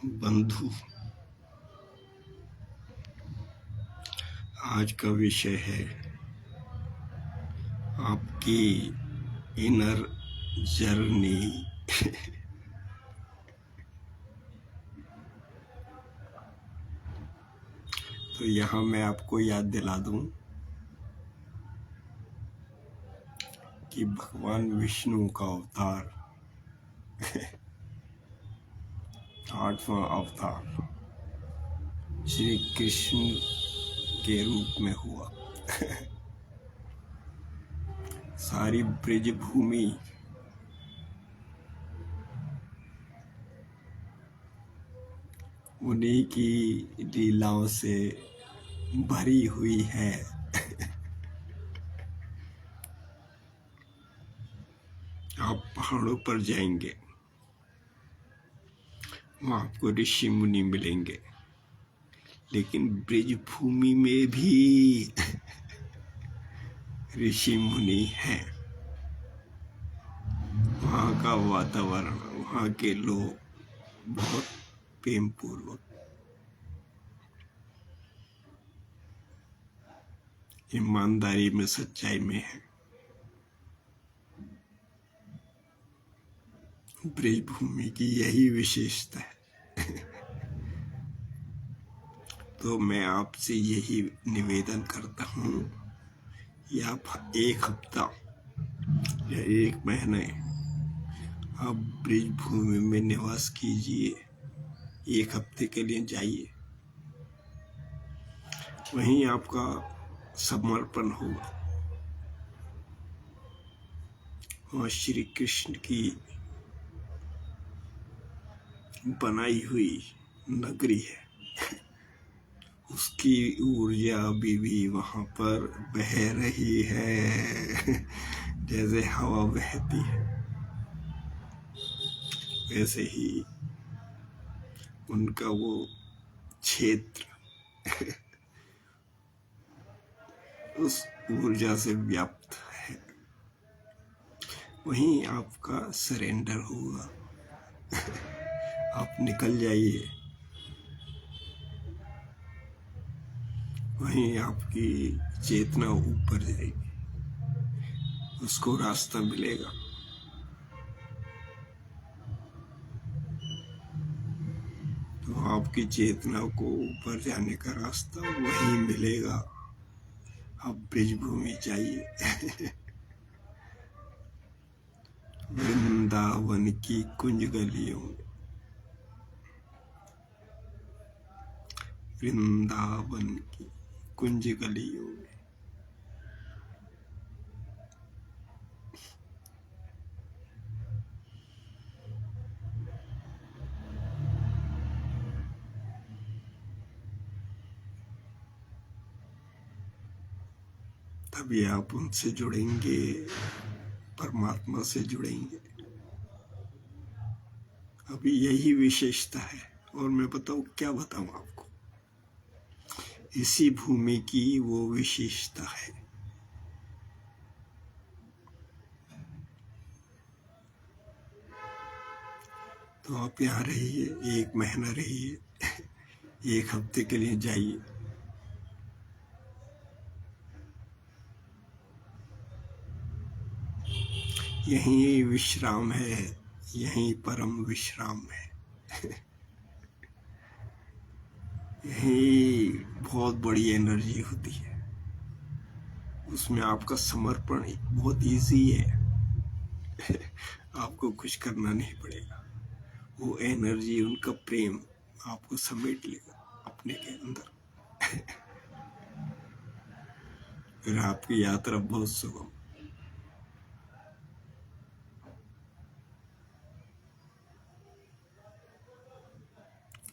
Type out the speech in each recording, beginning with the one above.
बंधु, आज का विषय है आपकी इनर जर्नी। तो यहाँ मैं आपको याद दिला दूं कि भगवान विष्णु का अवतार, 8वां अवतार श्री कृष्ण के रूप में हुआ। सारी ब्रज भूमि उन्हीं की लीलाओं से भरी हुई है। आप पहाड़ों पर जाएंगे, वहां आपको ऋषि मुनि मिलेंगे, लेकिन ब्रज भूमि में भी ऋषि मुनि हैं। वहाँ का वातावरण, वहाँ के लोग बहुत प्रेम पूर्वक, ईमानदारी में, सच्चाई में है। ब्रज भूमि की यही विशेषता है। तो मैं आपसे यही निवेदन करता हूँ कि आप एक हफ्ता या एक महीने आप ब्रज भूमि में निवास कीजिए। एक हफ्ते के लिए जाइए, वहीं आपका समर्पण होगा। वहाँ श्री कृष्ण की बनाई हुई नगरी है, उसकी ऊर्जा अभी भी वहाँ पर बह रही है। जैसे हवा बहती है, वैसे ही उनका वो क्षेत्र उस ऊर्जा से व्याप्त है। वहीं आपका सरेंडर होगा। आप निकल जाइए, वहीं आपकी चेतना ऊपर जाएगी, उसको रास्ता मिलेगा। तो आपकी चेतना को ऊपर जाने का रास्ता वहीं मिलेगा। आप ब्रजभूमि जाइए। वृंदावन की कुंज गलियों में, वृंदावन की कुंज गलियों में तभी आप उनसे जुड़ेंगे, परमात्मा से जुड़ेंगे। अभी यही विशेषता है। और मैं बताऊं, क्या बताऊं आपको, इसी भूमि की वो विशेषता है। तो आप यहाँ रहिए, एक महीना रहिए, एक हफ्ते के लिए जाइए। यहीं विश्राम है, यहीं परम विश्राम है। यही बहुत बड़ी एनर्जी होती है। उसमें आपका समर्पण बहुत इजी है। आपको कुछ करना नहीं पड़ेगा। वो एनर्जी, उनका प्रेम आपको समेट लेगा अपने के अंदर। फिर आपकी यात्रा बहुत सुगम।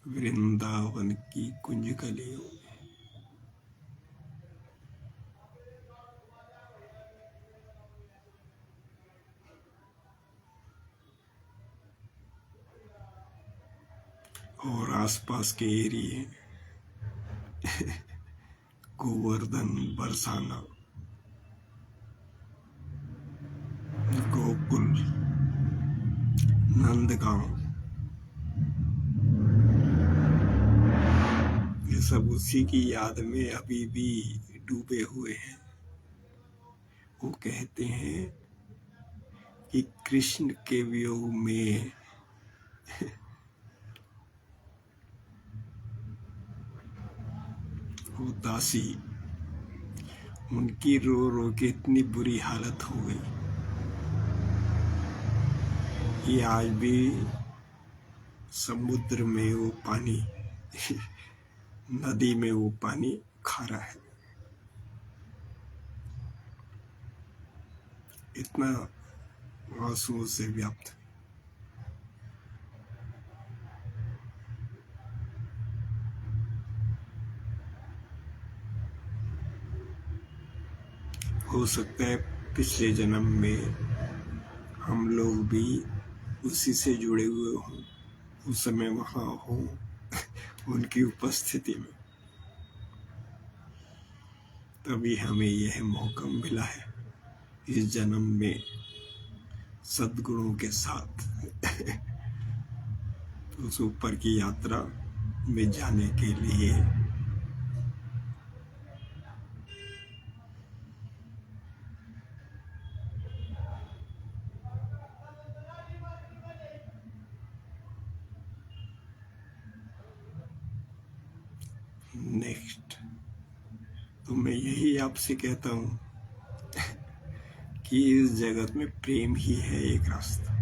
वृंदावन की कुंज गलियों में और आसपास के एरिए, गोवर्धन, बरसाना, गोकुल, नंदगांव, सब उसी की याद में अभी भी डूबे हुए हैं। वो कहते हैं कि कृष्ण के वियोग में उदासी, उनकी रो रो के इतनी बुरी हालत हो गई कि आज भी समुद्र में वो पानी नदी में वो पानी खारा है। इतना आंसुओं से व्याप्त। हो सकता है पिछले जन्म में हम लोग भी उसी से जुड़े हुए हों, उस समय वहां हों उनकी उपस्थिति में, तभी हमें यह मौका मिला है इस जन्म में सद्गुणों के साथ उस ऊपर की यात्रा में जाने के लिए। नेक्स्ट, तो मैं यही आपसे कहता हूँ कि इस जगत में प्रेम ही है एक रास्ता,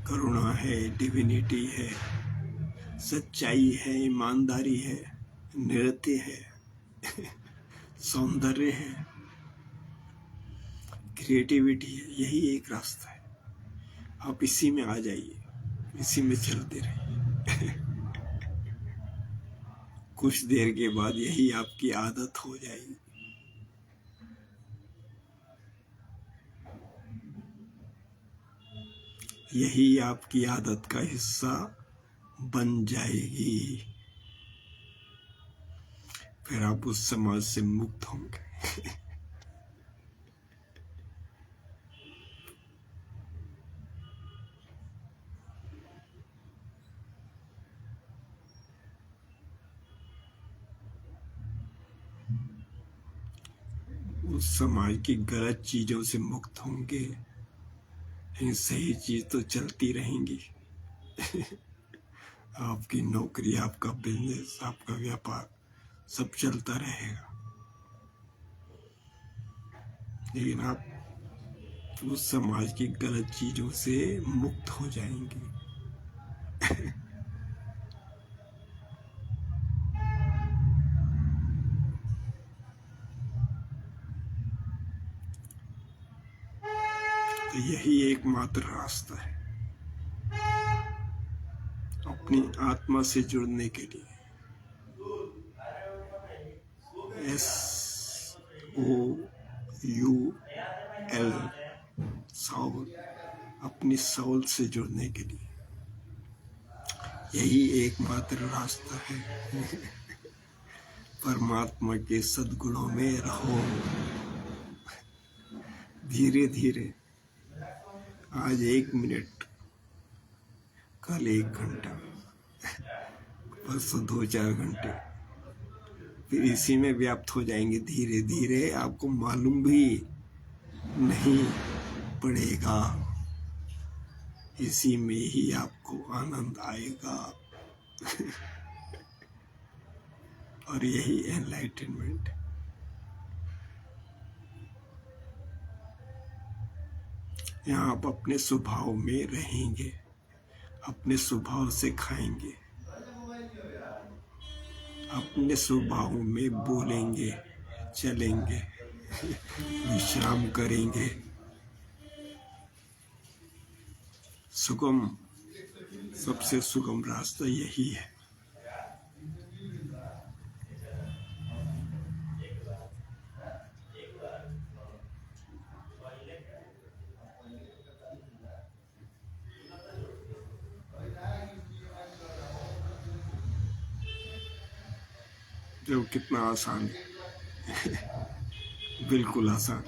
करुणा है, डिविनिटी है, सच्चाई है, ईमानदारी है, नृत्य है, सौंदर्य है, क्रिएटिविटी है। यही एक रास्ता है। आप इसी में आ जाइए, इसी में चलते रहिए कुछ देर के बाद यही आपकी आदत हो जाएगी। यही आपकी आदत का हिस्सा बन जाएगी। फिर आप उस समाज से मुक्त होंगे उस समाज की गलत चीजों से मुक्त होंगे। इन सही चीज तो चलती रहेंगी आपकी नौकरी, आपका बिजनेस, आपका व्यापार सब चलता रहेगा, लेकिन आप उस समाज की गलत चीजों से मुक्त हो जाएंगे तो यही एकमात्र रास्ता है अपनी आत्मा से जुड़ने के लिए। SOUL, साउल, अपनी साउल से जुड़ने के लिए यही एकमात्र रास्ता है परमात्मा के सद्गुणों में रहो धीरे धीरे। आज 1 मिनट, कल 1 घंटा, परसों 2-4 घंटे, फिर इसी में व्याप्त हो जाएंगे धीरे धीरे। आपको मालूम भी नहीं पड़ेगा, इसी में ही आपको आनंद आएगा और यही एनलाइटनमेंट। यहाँ आप अपने स्वभाव में रहेंगे, अपने स्वभाव से खाएंगे, अपने स्वभाव में बोलेंगे, चलेंगे, विश्राम करेंगे। सुगम, सबसे सुगम रास्ता यही है। जो कितना आसान है बिल्कुल आसान।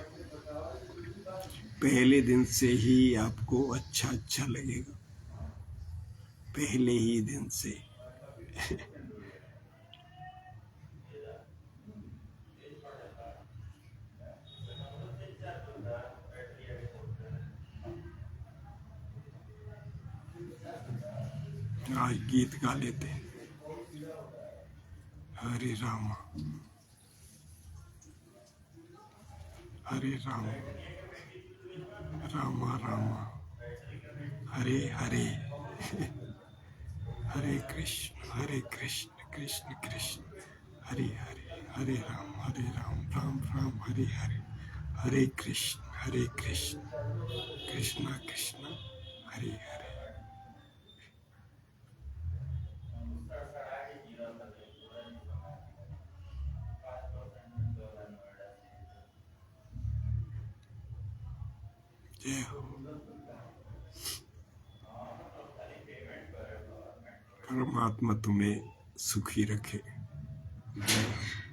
पहले दिन से ही आपको अच्छा लगेगा, पहले ही दिन से आज गीत गा लेते हैं। हरे राम हरे राम राम राम हरे हरे हरे कृष्ण कृष्ण कृष्ण हरे हरे हरे राम राम राम हरे हरे हरे कृष्ण कृष्ण कृष्ण हरे हरे। जय हो। परमात्मा तुम्हें सुखी रखे। जय हो।